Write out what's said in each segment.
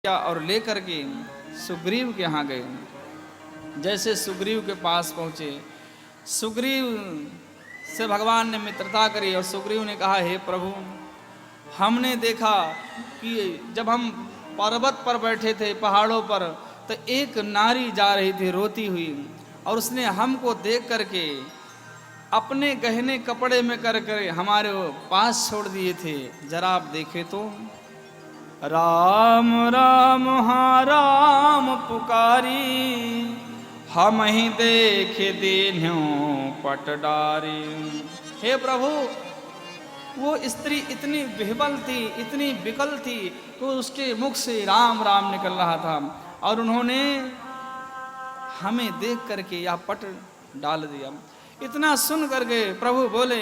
और लेकर के सुग्रीव के यहाँ गए। जैसे सुग्रीव के पास पहुँचे, सुग्रीव से भगवान ने मित्रता करी और सुग्रीव ने कहा, हे प्रभु, हमने देखा कि जब हम पर्वत पर बैठे थे, पहाड़ों पर, तो एक नारी जा रही थी रोती हुई, और उसने हमको देख करके अपने गहने कपड़े में कर कर हमारे पास छोड़ दिए थे। जरा आप देखे तो, राम राम हाँ राम पुकारी, हम ही देखे दीन्हों पटडारी। हे प्रभु, वो स्त्री इतनी विह्वल थी, इतनी विकल थी, तो उसके मुख से राम राम निकल रहा था, और उन्होंने हमें देख करके यह पट डाल दिया। इतना सुन करके प्रभु बोले,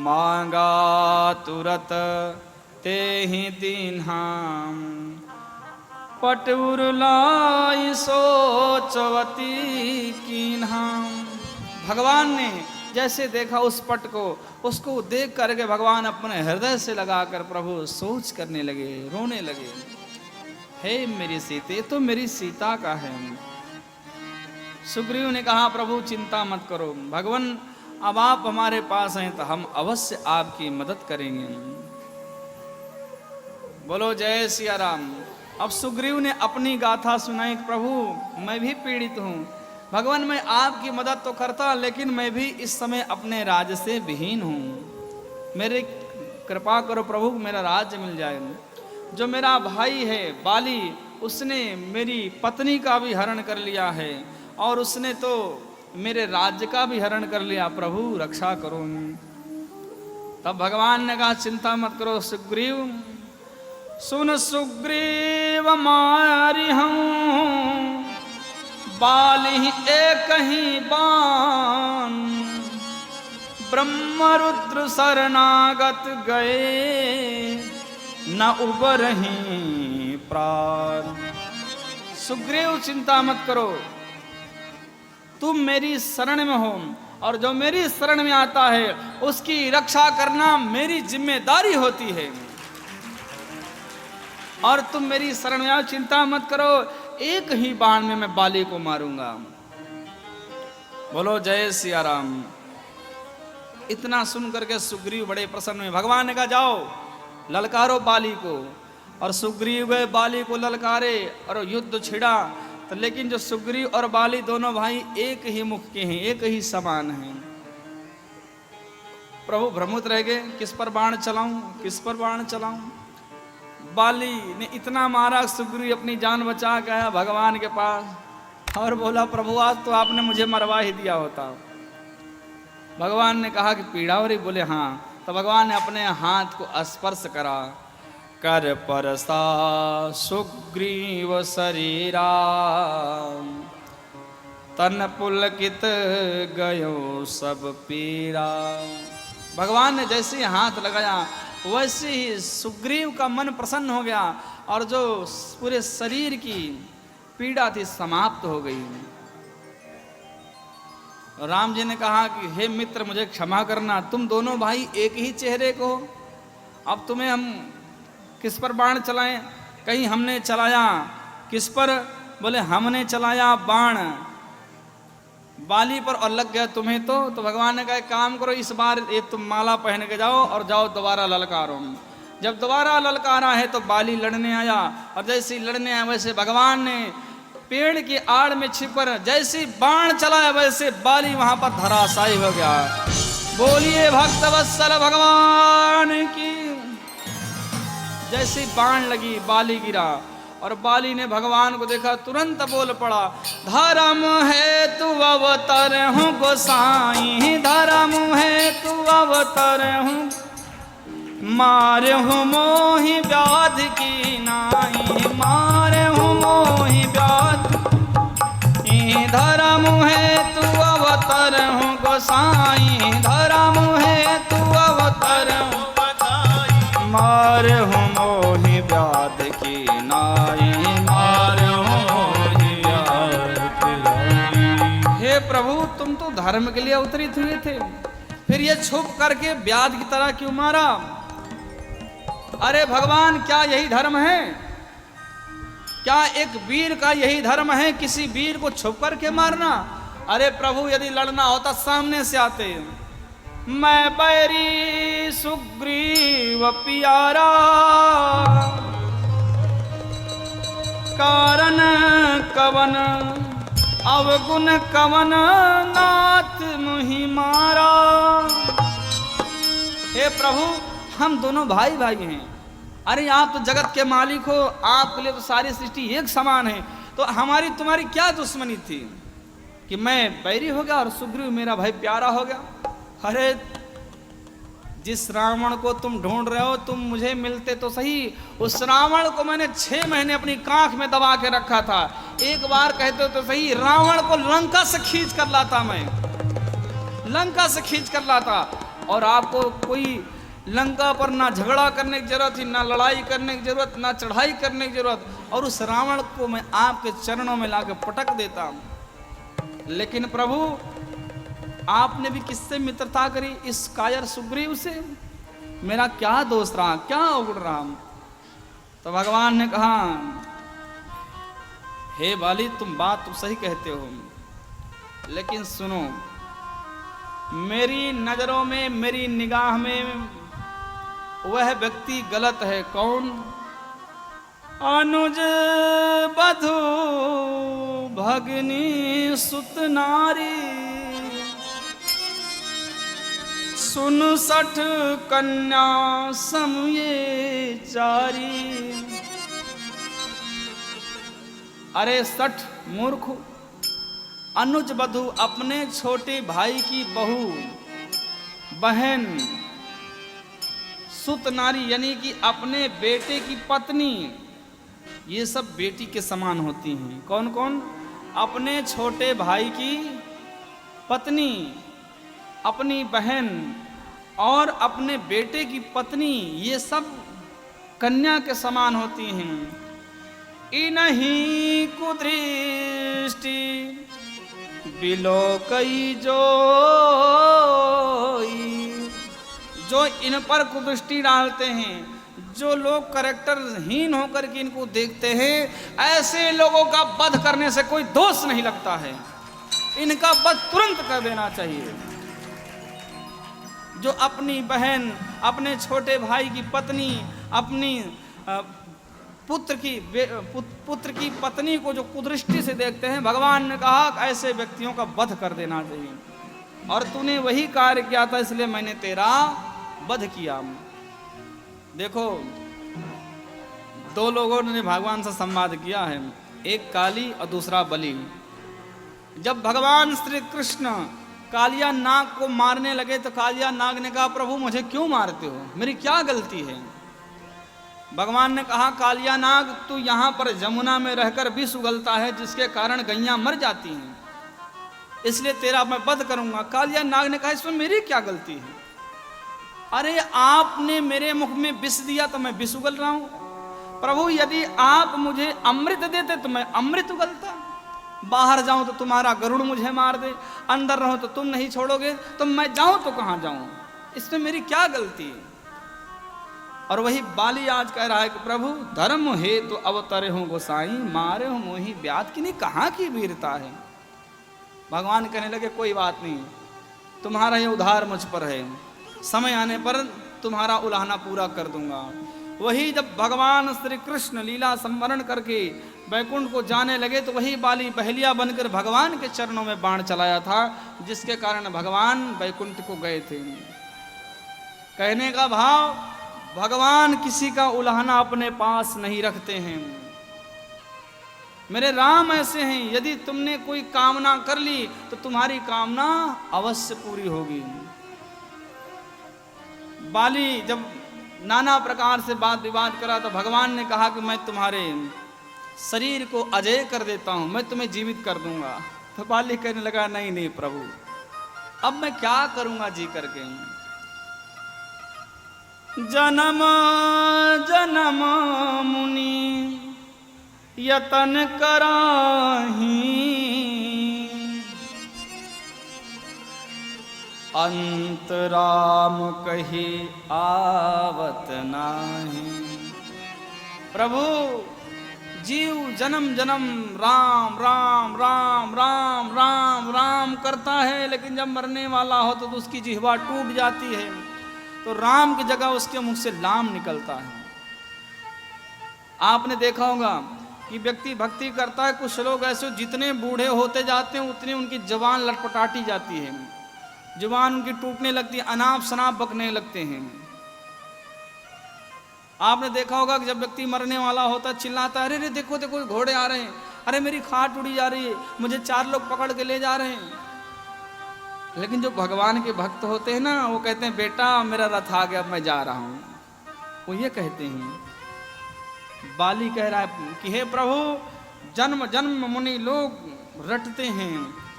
मांगा तुरत ते ही दीन्हा, पट उरलाई सोचवती कीन्हा। भगवान ने जैसे देखा उस पट को, उसको देख करके भगवान अपने हृदय से लगाकर प्रभु सोच करने लगे, रोने लगे। हे मेरी सीते, तो मेरी सीता का है। सुग्रीव ने कहा, प्रभु चिंता मत करो, भगवान अब आप हमारे पास हैं तो हम अवश्य आपकी मदद करेंगे। बोलो जय सिया राम। अब सुग्रीव ने अपनी गाथा सुनाई, प्रभु मैं भी पीड़ित हूँ, भगवान मैं आपकी मदद तो करता, लेकिन मैं भी इस समय अपने राज्य से विहीन हूँ, मेरे कृपा करो प्रभु, मेरा राज्य मिल जाए। जो मेरा भाई है बाली, उसने मेरी पत्नी का भी हरण कर लिया है, और उसने तो मेरे राज्य का भी हरण कर लिया, प्रभु रक्षा करो। तब भगवान ने कहा, चिंता मत करो सुग्रीव, सुन सुग्रीव मारी हूँ, बाली एक ही बान, ब्रह्म रुद्र शरणागत गए, न उबरहीं प्राण। सुग्रीव चिंता मत करो, तुम मेरी शरण में हो, और जो मेरी शरण में आता है उसकी रक्षा करना मेरी जिम्मेदारी होती है, और तुम मेरी शरण में आओ, चिंता मत करो, एक ही बाण में मैं बाली को मारूंगा। बोलो जय सिया राम। इतना सुन करके सुग्रीव बड़े प्रसन्न हुए। भगवान ने कहा, जाओ ललकारो बाली को, और सुग्रीव गए बाली को ललकारे और युद्ध छिड़ा। तो लेकिन जो सुग्रीव और बाली दोनों भाई एक ही मुख के हैं, एक ही समान हैं। प्रभु भ्रमित रह गए, किस पर बाण चलाऊं, किस पर बाण चलाऊं। बाली ने इतना मारा, सुग्रीव अपनी जान बचा के आया भगवान के पास और बोला, प्रभु आज तो आपने मुझे मरवा ही दिया होता। भगवान ने कहा कि पीड़ा हो रही, बोले हाँ। तो भगवान ने अपने हाथ को स्पर्श करा, कर परसा सुग्रीव शरीरा, तन पुलकित गयो सब पीरा। भगवान ने जैसे ही हाथ लगाया, वैसे ही सुग्रीव का मन प्रसन्न हो गया, और जो पूरे शरीर की पीड़ा थी समाप्त हो गई। राम जी ने कहा कि हे मित्र, मुझे क्षमा करना, तुम दोनों भाई एक ही चेहरे को, अब तुम्हें हम किस पर बाण चलाएं। कहीं हमने चलाया, किस पर, बोले हमने चलाया बाण बाली पर और लग गया तुम्हें तो भगवान ने कहा, काम करो, इस बार एक तुम माला पहन के जाओ और जाओ दोबारा ललकारो। जब दोबारा ललकारा है तो बाली लड़ने आया, और जैसे लड़ने आया वैसे भगवान ने पेड़ की आड़ में छिपकर जैसे बाण चलाया, वैसे बाली वहां पर धराशायी हो गया। बोलिए भक्त वत्सल भगवान की। जैसे बाण लगी, बाली गिरा, और बाली ने भगवान को देखा, तुरंत बोल पड़ा, धर्म है तू अवतार हूँ गोसाई, धर्म है तू अवतार हूँ, मारे हूँ मोहि व्याध की नाई, मारे हूँ मोहि व्याध, धर्म है तू अवतार हूँ गोसाई, धर्म है तू अवतार हूँ, मारे हूँ मोहि व्याध की नाई, मारे हूँ मोहि व्याध की नाई। हे प्रभु, तुम तो धर्म के लिए अवतरित हुए थे, फिर ये छुप करके व्याध की तरह क्यों मारा? अरे भगवान, क्या यही धर्म है? क्या एक वीर का यही धर्म है किसी वीर को छुप करके मारना? अरे प्रभु, यदि लड़ना होता सामने से आते। मैं बैरी सुग्रीव प्यारा, कारण कवन अवगुण कवन नाथ मुहि मारा। हे प्रभु, हम दोनों भाई भाई हैं। अरे आप तो जगत के मालिक हो, आपके लिए तो सारी सृष्टि एक समान है, तो हमारी तुम्हारी क्या दुश्मनी थी कि मैं बैरी हो गया और सुग्रीव मेरा भाई प्यारा हो गया? अरे जिस रावण को तुम ढूंढ रहे हो, तुम मुझे मिलते तो सही। उस रावण को मैंने 6 महीने अपनी कांख में दबा के रखा था। एक बार कहते तो सही, रावण को लंका से खींच कर लाता, मैं लंका से खींच कर लाता। और आपको कोई लंका पर ना झगड़ा करने की जरूरत थी, ना लड़ाई करने की जरूरत, ना चढ़ाई करने की जरूरत, और उस रावण को मैं आपके चरणों में लाके पटक देता। लेकिन प्रभु, आपने भी किससे मित्रता करी? इस कायर सुग्रीव से। मेरा क्या दोष रहा, क्या अवगुण रहा? तो भगवान ने कहा, हे बाली, तुम बात तो सही कहते हो, लेकिन सुनो, मेरी नजरों में, मेरी निगाह में वह व्यक्ति गलत है। कौन? अनुज बधु भगनी सुत नारी, सुन 60 कन्या समये चारी। अरे 60 मूर्ख, अनुज बधु अपने छोटे भाई की बहू, बहन, सुत नारी यानी कि अपने बेटे की पत्नी, ये सब बेटी के समान होती हैं। कौन कौन? अपने छोटे भाई की पत्नी, अपनी बहन और अपने बेटे की पत्नी, ये सब कन्या के समान होती हैं। इन्हीं कुदृष्टि बिलोकई जो इन पर कुदृष्टि डालते हैं, जो लोग कैरेक्टरहीन होकर के इनको देखते हैं, ऐसे लोगों का वध करने से कोई दोष नहीं लगता है। इनका वध तुरंत कर देना चाहिए। जो अपनी बहन, अपने छोटे भाई की पत्नी, अपनी पुत्र की पत्नी को जो कुदृष्टि से देखते हैं, भगवान ने कहा ऐसे व्यक्तियों का वध कर देना चाहिए। और तूने वही कार्य किया था, इसलिए मैंने तेरा वध किया। देखो, 2 लोगों ने भगवान से संवाद किया है, एक काली और दूसरा बलि। जब भगवान श्री कृष्ण कालिया नाग को मारने लगे तो कालिया नाग ने कहा, प्रभु मुझे क्यों मारते हो, मेरी क्या गलती है? भगवान ने कहा, कालिया नाग, तू यहाँ पर जमुना में रहकर विष उगलता है, जिसके कारण गैया मर जाती हैं, इसलिए तेरा मैं वध करूंगा। कालिया नाग ने कहा, इसमें मेरी क्या गलती है? अरे आपने मेरे मुख में विष दिया तो मैं विष उगल रहा हूं। प्रभु, यदि आप मुझे अमृत देते तो मैं अमृत उगलता। बाहर जाऊं तो तुम्हारा गरुड़ मुझे मार दे, अंदर रहो तो तुम नहीं छोड़ोगे, तो मैं जाऊं तो कहां जाऊं? इसमें मेरी क्या गलती है? और वही बाली आज कह रहा है कि प्रभु, धर्म हे तो अवतरे हूं गोसाई, मारे हूं मोही ब्यात की। नहीं, कहां की वीरता है? भगवान कहने लगे, कोई बात नहीं, तुम्हारा ये उधार मुझ पर है, समय आने पर तुम्हारा उलाहना पूरा कर दूंगा। वही जब भगवान श्री कृष्ण लीला संवरण करके बैकुंठ को जाने लगे, तो वही बाली बहलिया बनकर भगवान के चरणों में बाण चलाया था, जिसके कारण भगवान बैकुंठ को गए थे। कहने का भाव, भगवान किसी का उलाहना अपने पास नहीं रखते हैं। मेरे राम ऐसे हैं, यदि तुमने कोई कामना कर ली तो तुम्हारी कामना अवश्य पूरी होगी। बाली जब नाना प्रकार से बात विवाद करा तो भगवान ने कहा कि मैं तुम्हारे शरीर को अजय कर देता हूं, मैं तुम्हें जीवित कर दूंगा। तो बाली कहने लगा, नहीं नहीं प्रभु, अब मैं क्या करूंगा जी करके? जन्म जन्म मुनि यतन कराही, अंत राम कही आवत नाही। प्रभु, जीव जन्म जन्म राम राम राम राम राम राम करता है, लेकिन जब मरने वाला हो तो उसकी जिह्वा टूट जाती है, तो राम की जगह उसके मुख से लाम निकलता है। आपने देखा होगा कि व्यक्ति भक्ति करता है, कुछ लोग ऐसे जितने बूढ़े होते जाते हैं उतनी उनकी जवान लटपटाती जाती है, जुबान उनकी टूटने लगती है, अनाप शनाप बकने लगते हैं। आपने देखा होगा कि जब व्यक्ति मरने वाला होता चिल्लाता है, अरे रे देखो देखो घोड़े आ रहे हैं, अरे मेरी खाट उड़ी जा रही है, मुझे 4 लोग पकड़ के ले जा रहे हैं। लेकिन जो भगवान के भक्त होते हैं ना, वो कहते हैं बेटा मेरा रथ आ गया, मैं जा रहा हूं। वो ये कहते हैं। बाली कह रहा है कि हे प्रभु, जन्म जन्म मुनि लोग रटते हैं,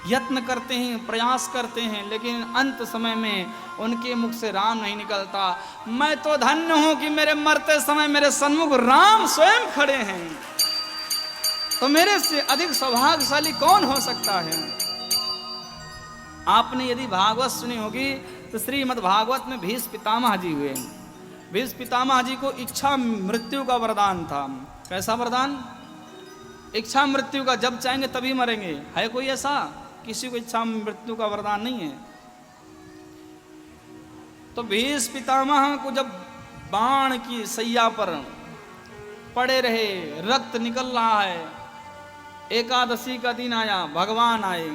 यत्न करते हैं, प्रयास करते हैं, लेकिन अंत समय में उनके मुख से राम नहीं निकलता। मैं तो धन्य हूं कि मेरे मरते समय मेरे सन्मुख राम स्वयं खड़े हैं, तो मेरे से अधिक सौभाग्यशाली कौन हो सकता है। आपने यदि भागवत सुनी होगी तो श्रीमद् भागवत में भीष्म पितामह जी हुए। भीष्म पितामह जी को इच्छा मृत्यु का वरदान था। कैसा वरदान? इच्छा मृत्यु का, जब चाहेंगे तभी मरेंगे। है कोई ऐसा? किसी को इच्छा मृत्यु का वरदान नहीं है। तो भीष्म पितामह को जब बाण की सैया पर पड़े रहे, रक्त निकल रहा है, एकादशी का दिन आया, भगवान आए,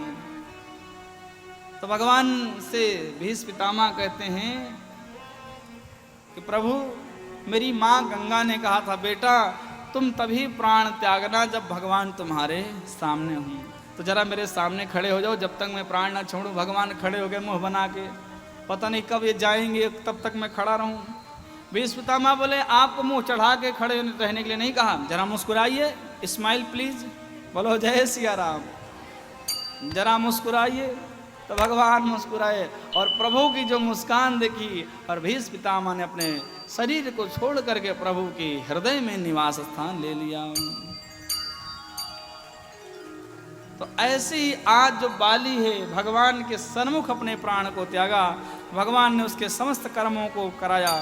तो भगवान से भीष्म पितामह कहते हैं कि प्रभु, मेरी माँ गंगा ने कहा था बेटा तुम तभी प्राण त्यागना जब भगवान तुम्हारे सामने हों, तो जरा मेरे सामने खड़े हो जाओ, जब तक मैं प्राण ना छोड़ूं। भगवान खड़े हो गए मुंह बना के, पता नहीं कब ये जाएंगे, तब तक मैं खड़ा रहूं। भीष्म पितामह बोले आपको मुंह चढ़ा के खड़े रहने के लिए नहीं कहा, जरा मुस्कुराइए, स्माइल प्लीज, बोलो जय सिया राम, जरा मुस्कुराइए। तो भगवान मुस्कुराए और प्रभु की जो मुस्कान देखी, और भीष्म पितामह ने अपने शरीर को छोड़ करके प्रभु के हृदय में निवास स्थान ले लिया। तो ऐसे ही आज जो बाली है, भगवान के सन्मुख अपने प्राण को त्यागा, भगवान ने उसके समस्त कर्मों को कराया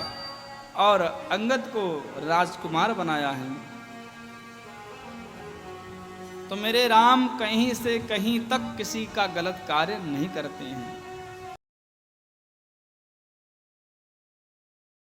और अंगद को राजकुमार बनाया है। तो मेरे राम कहीं से कहीं तक किसी का गलत कार्य नहीं करते हैं।